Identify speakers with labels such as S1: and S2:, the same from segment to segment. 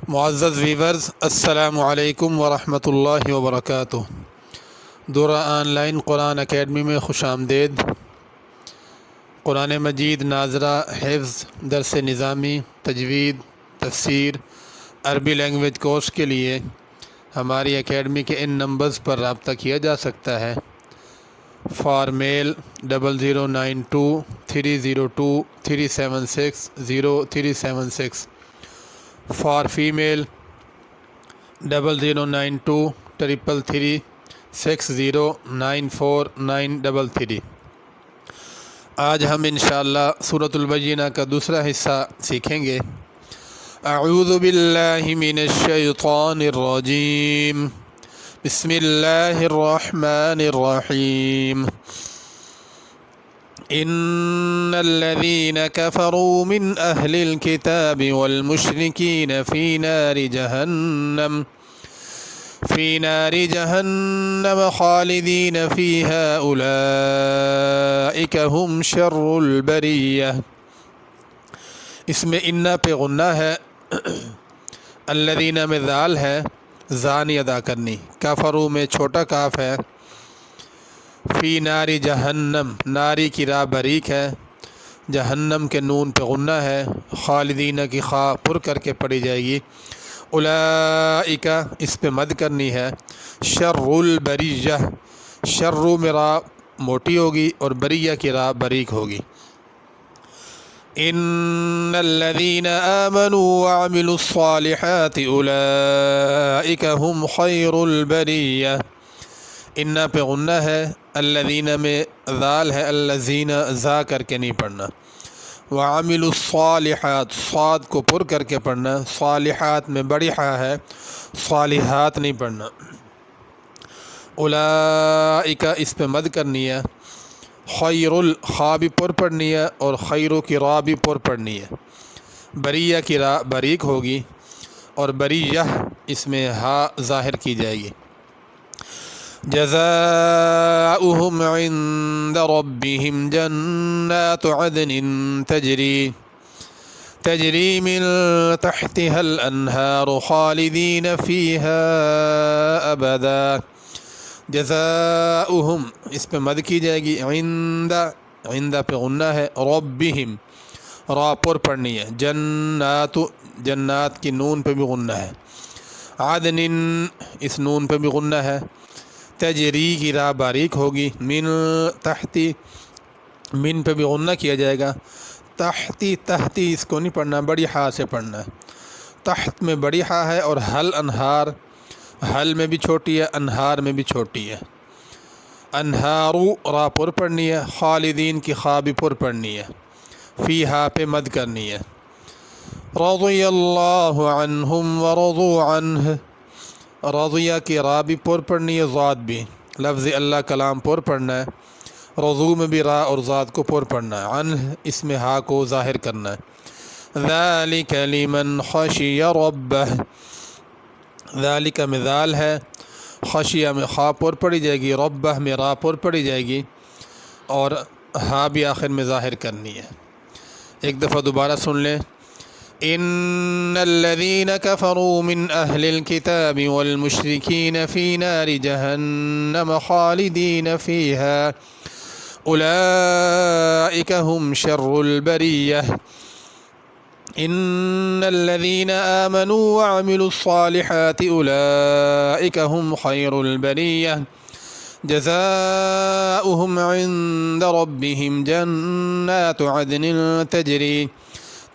S1: معزز ویورز، السلام علیکم ورحمۃ اللہ وبرکاتہ۔ دورہ آن لائن قرآن اکیڈمی میں خوش آمدید۔ قرآن مجید ناظرہ، حفظ، درس نظامی، تجوید، تفسیر، عربی لینگویج کورس کے لیے ہماری اکیڈمی کے ان نمبرز پر رابطہ کیا جا سکتا ہے: فار میل 00923023760376، فار فیمیل 00923336094933۔ آج ہم انشاءاللہ سورۃ البینہ کا دوسرا حصہ سیکھیں گے۔ اعوذ باللہ من الشیطان الرجیم، بسم اللہ الرحمن الرحیم۔ ان الذين كفروا من اهل الكتاب والمشركين في نار جهنم خالدين فيها اولئك هم شر البریہ۔ اس میں انا پہ غنہ ہے، الذین میں ذال ہے، زانی ادا کرنی، کفروا میں چھوٹا کاف ہے، فی ناری جہنم ناری کی را باریک ہے، جہنم کے نون پہ غنہ ہے، خالدین کی خا پر کر کے پڑھی جائے گی، اولئک اس پہ مد کرنی ہے، شر البریہ، شر میں را موٹی ہوگی اور بریہ کی را باریک ہوگی۔ ان الذین آمنوا وعملوا الصالحات اولئک هم خیر البریہ۔ انا پہ غنہ ہے، الذین میں ذال ہے، الذین ذا کر کے نہیں پڑھنا، وعملوا الصالحات صاد کو پر کر کے پڑھنا، صالحات میں بڑی حا ہے، صالحات نہیں پڑھنا، اولئک اس پہ مد کرنی ہے، خیر الخا بھی پر پڑھنی ہے اور خیرو کی را بھی پر پڑھنی ہے، بریہ کی را باریک ہوگی اور بریہ اس میں ہا ظاہر کی جائے گی۔ جزاؤہم عند ربہم جنات عدن تجری من تحتها الانہار خالدین فیہا ابدا۔ جزاؤہم اس پہ مد کی جائے گی، عند پہ غنہ ہے، ربہم را پر پڑھنی ہے، جنات کی نون پہ بھی غنہ ہے، عدن اس نون پہ بھی غنہ ہے، تجری کی را باریک ہوگی، من تحتی من پہ بھی غنہ کیا جائے گا، تحتی اس کو نہیں پڑھنا، بڑی ہا سے پڑھنا ہے، تحت میں بڑی ہا ہے اور حل انہار، حل میں بھی چھوٹی ہے، انہار میں بھی چھوٹی ہے، انہارو را پر پڑھنی ہے، خالدین کی خا بھی پر پڑھنی ہے، فی ہا پہ مد کرنی ہے، رضی اللہ عنہم ورضوا عنہ، رضیہ کی را بھی پر پڑھنی ہے، ذات بھی، لفظ اللہ کلام پر پڑھنا ہے، رضو میں بھی را اور ذات کو پر پڑھنا ہے، عنہ اس میں ہا کو ظاہر کرنا ہے، ذالک لمن خشی ربہ، ذالک میں ذال ہے، خشیہ میں خا پر پڑھی جائے گی، ربہ میں را پر پڑھی جائے گی اور ہا بھی آخر میں ظاہر کرنی ہے۔ ایک دفعہ دوبارہ سن لیں۔ ان الذين كفروا من اهل الكتاب والمشركين في نار جهنم خالدين فيها اولئك هم شر البرية۔ ان الذين آمنوا وعملوا الصالحات اولئك هم خير البرية، جزاؤهم عند ربهم جنات عدن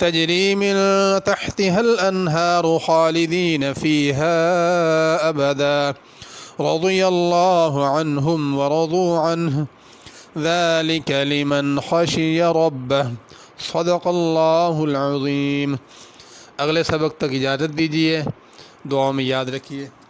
S1: تجری من تحتها الانہار خالدین فیہا ابدا، رضی اللہ عنہم ورضوا عنہ، ذالک لمن خشی ربہ۔ صدق اللہ العظیم۔ اگلے سبق تک اجازت دیجیے، دعاؤں میں یاد رکھیے۔